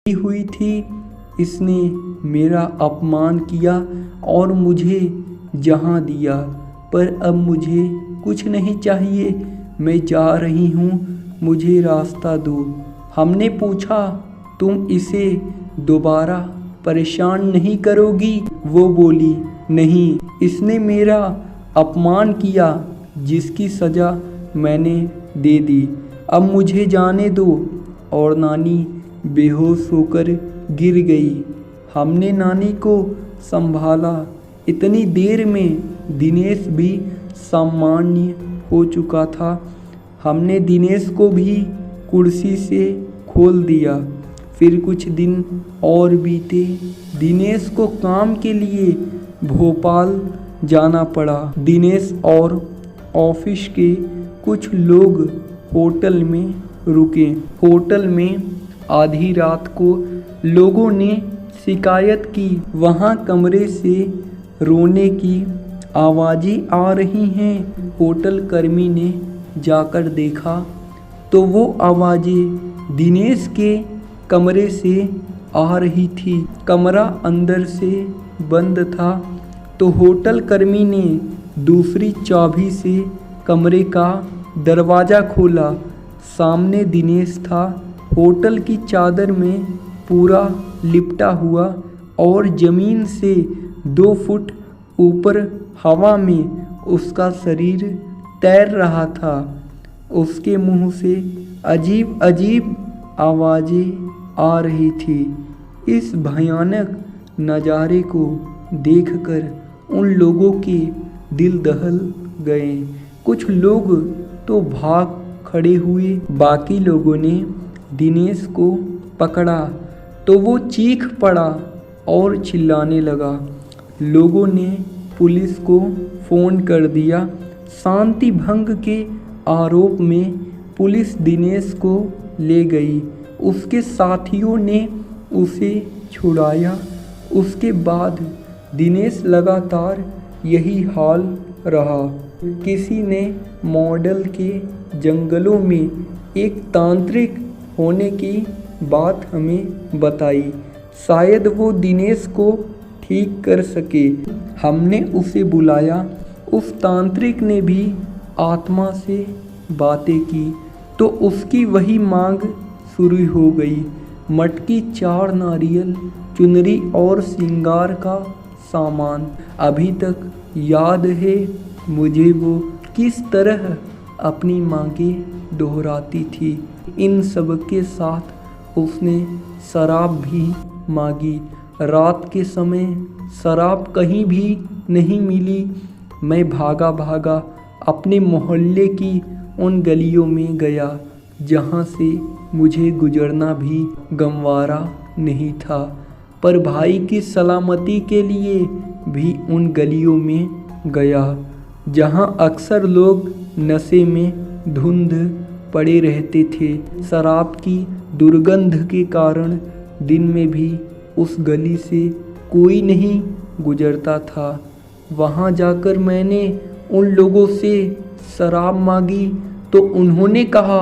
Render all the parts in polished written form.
हुई थी। इसने मेरा अपमान किया और मुझे जहाँ दिया, पर अब मुझे कुछ नहीं चाहिए। मैं जा रही हूँ, मुझे रास्ता दो। हमने पूछा, तुम इसे दोबारा परेशान नहीं करोगी? वो बोली, नहीं, इसने मेरा अपमान किया, जिसकी सज़ा मैंने दे दी। अब मुझे जाने दो। और नानी बेहोश होकर गिर गई। हमने नानी को संभाला। इतनी देर में दिनेश भी सामान्य हो चुका था। हमने दिनेश को भी कुर्सी से खोल दिया। फिर कुछ दिन और बीते। दिनेश को काम के लिए भोपाल जाना पड़ा। दिनेश और ऑफिस के कुछ लोग होटल में रुके। होटल में आधी रात को लोगों ने शिकायत की, वहाँ कमरे से रोने की आवाज़ें आ रही हैं। होटल कर्मी ने जाकर देखा तो वो आवाज़ें दिनेश के कमरे से आ रही थी। कमरा अंदर से बंद था, तो होटल कर्मी ने दूसरी चाबी से कमरे का दरवाज़ा खोला। सामने दिनेश था, होटल की चादर में पूरा लिपटा हुआ और ज़मीन से 2 फुट ऊपर हवा में उसका शरीर तैर रहा था। उसके मुंह से अजीब अजीब आवाज़ें आ रही थी। इस भयानक नज़ारे को देखकर उन लोगों के दिल दहल गए। कुछ लोग तो भाग खड़े हुए। बाकी लोगों ने दिनेश को पकड़ा तो वो चीख पड़ा और चिल्लाने लगा। लोगों ने पुलिस को फ़ोन कर दिया। शांति भंग के आरोप में पुलिस दिनेश को ले गई। उसके साथियों ने उसे छुड़ाया। उसके बाद दिनेश लगातार यही हाल रहा। किसी ने मॉडल के जंगलों में एक तांत्रिक होने की बात हमें बताई। शायद वो दिनेश को ठीक कर सके। हमने उसे बुलाया। उस तांत्रिक ने भी आत्मा से बातें की तो उसकी वही मांग शुरू हो गई। मटकी, 4 नारियल, चुनरी और श्रृंगार का सामान। अभी तक याद है मुझे वो किस तरह अपनी मांगें दोहराती थी। इन सब के साथ उसने शराब भी मांगी। रात के समय शराब कहीं भी नहीं मिली। मैं भागा भागा अपने मोहल्ले की उन गलियों में गया जहाँ से मुझे गुजरना भी गंवारा नहीं था, पर भाई की सलामती के लिए भी उन गलियों में गया जहाँ अक्सर लोग नशे में धुंध पड़े रहते थे। शराब की दुर्गंध के कारण दिन में भी उस गली से कोई नहीं गुजरता था। वहाँ जाकर मैंने उन लोगों से शराब मांगी तो उन्होंने कहा,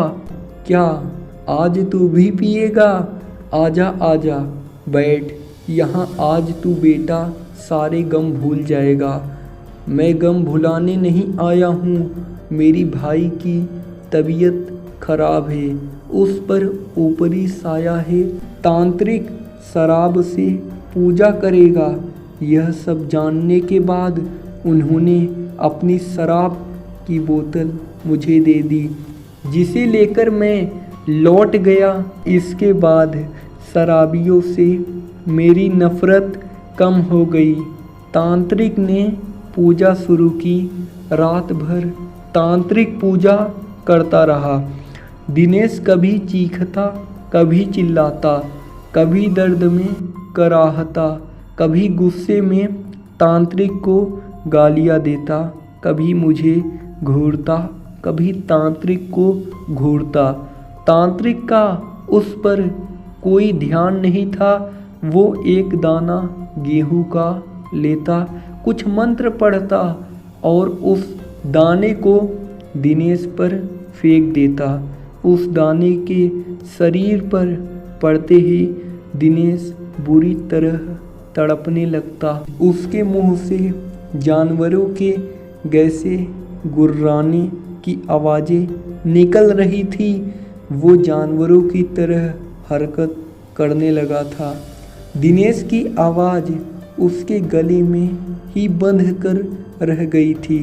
क्या आज तू भी पिएगा? आजा आजा, बैठ यहाँ, आज तू बेटा सारे गम भूल जाएगा। मैं गम भुलाने नहीं आया हूँ। मेरी भाई की तबीयत खराब है, उस पर ऊपरी साया है। तांत्रिक शराब से पूजा करेगा। यह सब जानने के बाद उन्होंने अपनी शराब की बोतल मुझे दे दी, जिसे लेकर मैं लौट गया। इसके बाद शराबियों से मेरी नफ़रत कम हो गई। तांत्रिक ने पूजा शुरू की। रात भर तांत्रिक पूजा करता रहा। दिनेश कभी चीखता, कभी चिल्लाता, कभी दर्द में कराहता, कभी गुस्से में तांत्रिक को गालियाँ देता, कभी मुझे घूरता, कभी तांत्रिक को घूरता। तांत्रिक का उस पर कोई ध्यान नहीं था। वो एक दाना गेहूं का लेता, कुछ मंत्र पढ़ता और उस दाने को दिनेश पर फेंक देता। उस दाने के शरीर पर पड़ते ही दिनेश बुरी तरह तड़पने लगता। उसके मुंह से जानवरों के जैसे गुर्राने की आवाज़ें निकल रही थी। वो जानवरों की तरह हरकत करने लगा था। दिनेश की आवाज़ उसके गले में ही बंध कर रह गई थी।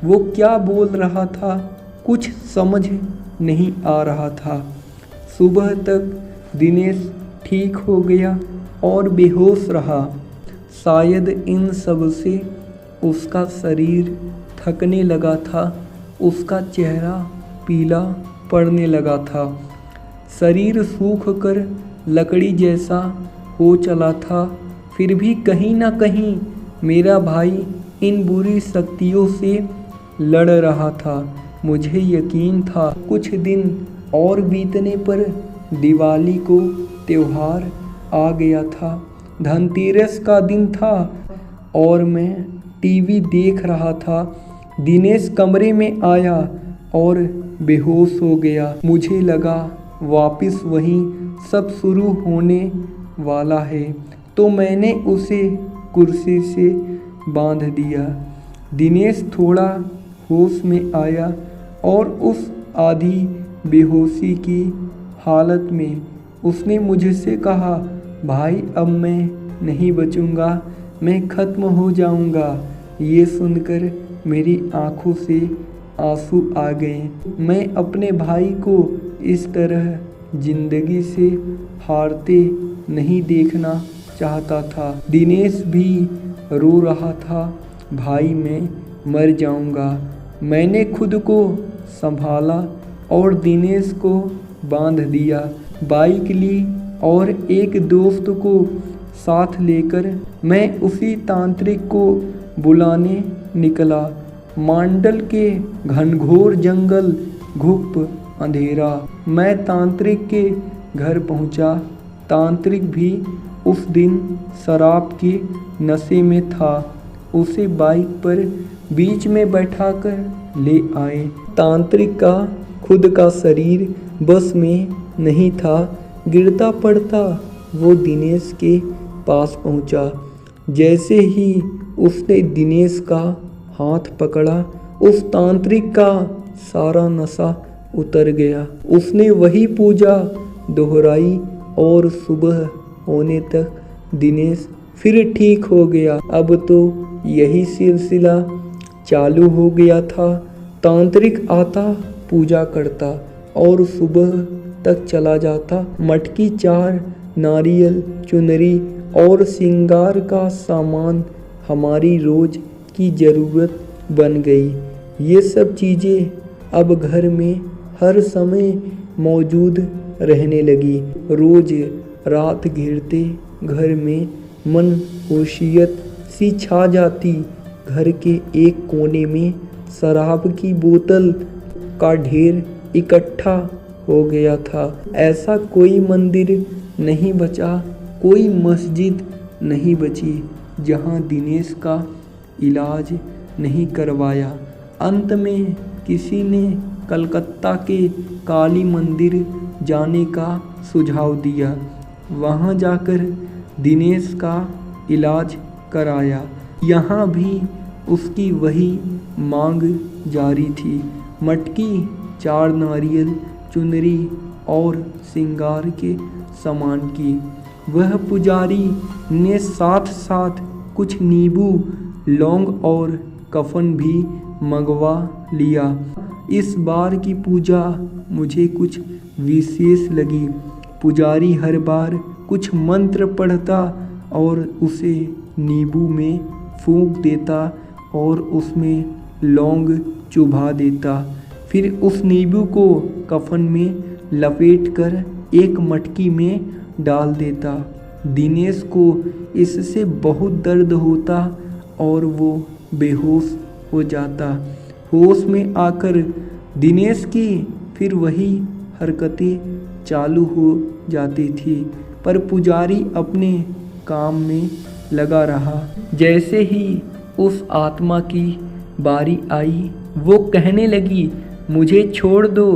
वो क्या बोल रहा था कुछ समझ नहीं आ रहा था। सुबह तक दिनेश ठीक हो गया और बेहोश रहा। शायद इन सब से उसका शरीर थकने लगा था। उसका चेहरा पीला पड़ने लगा था। शरीर सूख कर लकड़ी जैसा हो चला था। फिर भी कहीं ना कहीं मेरा भाई इन बुरी शक्तियों से लड़ रहा था। मुझे यकीन था कुछ दिन और बीतने पर दिवाली को त्योहार आ गया था। धनतेरस का दिन था और मैं टीवी देख रहा था। दिनेश कमरे में आया और बेहोश हो गया। मुझे लगा वापस वही सब शुरू होने वाला है, तो मैंने उसे कुर्सी से बांध दिया। दिनेश थोड़ा होश में आया और उस आधी बेहोशी की हालत में उसने मुझसे कहा, भाई अब मैं नहीं बचूंगा, मैं ख़त्म हो जाऊंगा। ये सुनकर मेरी आंखों से आंसू आ गए। मैं अपने भाई को इस तरह जिंदगी से हारते नहीं देखना चाहता था। दिनेश भी रो रहा था, भाई मैं मर जाऊंगा। मैंने खुद को संभाला और दिनेश को बांध दिया। बाइक ली और एक दोस्त को साथ लेकर मैं उसी तांत्रिक को बुलाने निकला। मांडल के घनघोर जंगल, घुप अंधेरा। मैं तांत्रिक के घर पहुंचा। तांत्रिक भी उस दिन शराब के नशे में था। उसे बाइक पर बीच में बैठाकर ले आए। तांत्रिक का खुद का शरीर बस में नहीं था। गिरता पड़ता वो दिनेश के पास पहुंचा। जैसे ही उसने दिनेश का हाथ पकड़ा, उस तांत्रिक का सारा नशा उतर गया। उसने वही पूजा दोहराई और सुबह होने तक दिनेश फिर ठीक हो गया। अब तो यही सिलसिला चालू हो गया था। तांत्रिक आता, पूजा करता और सुबह तक चला जाता। मटकी, चार, नारियल, चुनरी और श्रृंगार का सामान हमारी रोज की ज़रूरत बन गई। ये सब चीज़ें अब घर में हर समय मौजूद रहने लगी। रोज रात घिरते घर में मन होशियत सी छा जाती। घर के एक कोने में शराब की बोतल का ढेर इकट्ठा हो गया था। ऐसा कोई मंदिर नहीं बचा, कोई मस्जिद नहीं बची जहां दिनेश का इलाज नहीं करवाया। अंत में किसी ने कलकत्ता के काली मंदिर जाने का सुझाव दिया। वहां जाकर दिनेश का इलाज कराया। यहाँ भी उसकी वही मांग जारी थी। मटकी, चार, नारियल, चुनरी और श्रृंगार के सामान की। वह पुजारी ने साथ साथ कुछ नींबू, लौंग और कफन भी मंगवा लिया। इस बार की पूजा मुझे कुछ विशेष लगी। पुजारी हर बार कुछ मंत्र पढ़ता और उसे नींबू में फूंक देता और उसमें लौंग चुभा देता। फिर उस नींबू को कफन में लपेटकर एक मटकी में डाल देता। दिनेश को इससे बहुत दर्द होता और वो बेहोश हो जाता। होश में आकर दिनेश की फिर वही हरकतें चालू हो जाती थी, पर पुजारी अपने काम में लगा रहा। जैसे ही उस आत्मा की बारी आई, वो कहने लगी, मुझे छोड़ दो,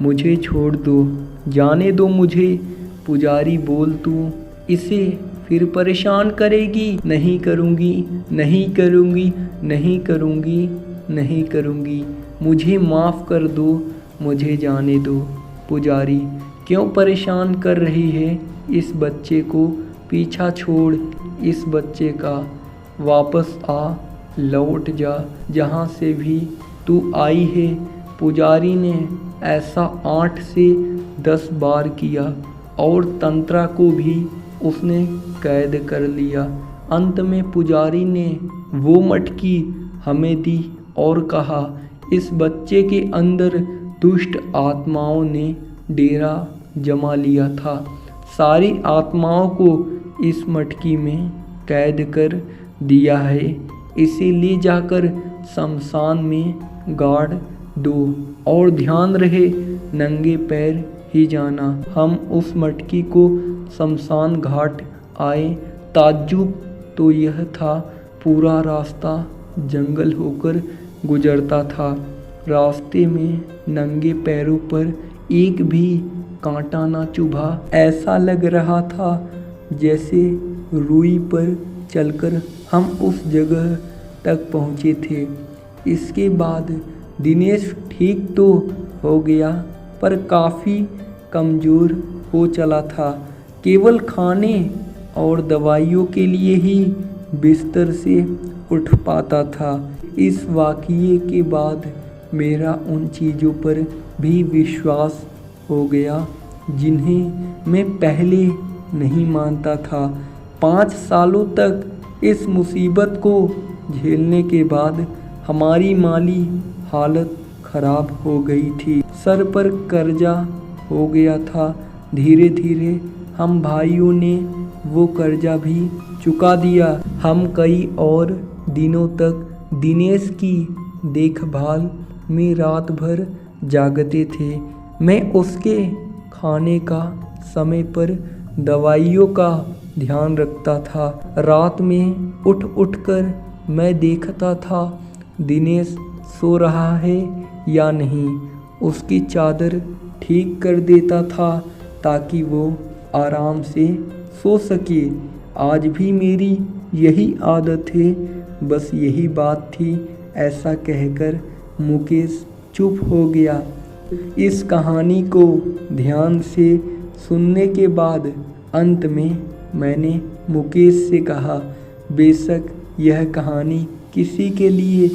मुझे छोड़ दो, जाने दो मुझे। पुजारी बोल तू इसे फिर परेशान करेगी। नहीं करूँगी, नहीं करूँगी, नहीं करूँगी, नहीं करूँगी। मुझे माफ़ कर दो, मुझे जाने दो। पुजारी, क्यों परेशान कर रही है इस बच्चे को? पीछा छोड़ इस बच्चे का, वापस आ, लौट जा जहाँ से भी तू आई है। पुजारी ने ऐसा 8 से 10 बार किया और तंत्रा को भी उसने कैद कर लिया। अंत में पुजारी ने वो मटकी हमें दी और कहा, इस बच्चे के अंदर दुष्ट आत्माओं ने डेरा जमा लिया था। सारी आत्माओं को इस मटकी में कैद कर दिया है। इसे ले जाकर शमशान में गाड़ दो और ध्यान रहे नंगे पैर ही जाना। हम उस मटकी को शमशान घाट आए। ताज्जुब तो यह था, पूरा रास्ता जंगल होकर गुजरता था। रास्ते में नंगे पैरों पर एक भी कांटा ना चुभा। ऐसा लग रहा था जैसे रुई पर चलकर हम उस जगह तक पहुँचे थे। इसके बाद दिनेश ठीक तो हो गया, पर काफ़ी कमज़ोर हो चला था। केवल खाने और दवाइयों के लिए ही बिस्तर से उठ पाता था। इस वाक़ये के बाद मेरा उन चीज़ों पर भी विश्वास हो गया जिन्हें मैं पहले नहीं मानता था। 5 सालों तक इस मुसीबत को झेलने के बाद हमारी माली हालत ख़राब हो गई थी। सर पर कर्जा हो गया था। धीरे धीरे हम भाइयों ने वो कर्जा भी चुका दिया। हम कई और दिनों तक दिनेश की देखभाल में रात भर जागते थे। मैं उसके खाने का, समय पर दवाइयों का ध्यान रखता था। रात में उठ कर मैं देखता था दिनेश सो रहा है या नहीं। उसकी चादर ठीक कर देता था ताकि वो आराम से सो सके। आज भी मेरी यही आदत है। बस यही बात थी। ऐसा कहकर मुकेश चुप हो गया। इस कहानी को ध्यान से सुनने के बाद अंत में मैंने मुकेश से कहा, बेशक यह कहानी किसी के लिए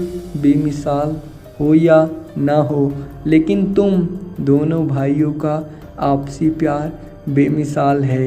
बेमिसाल हो या ना हो, लेकिन तुम दोनों भाइयों का आपसी प्यार बेमिसाल है।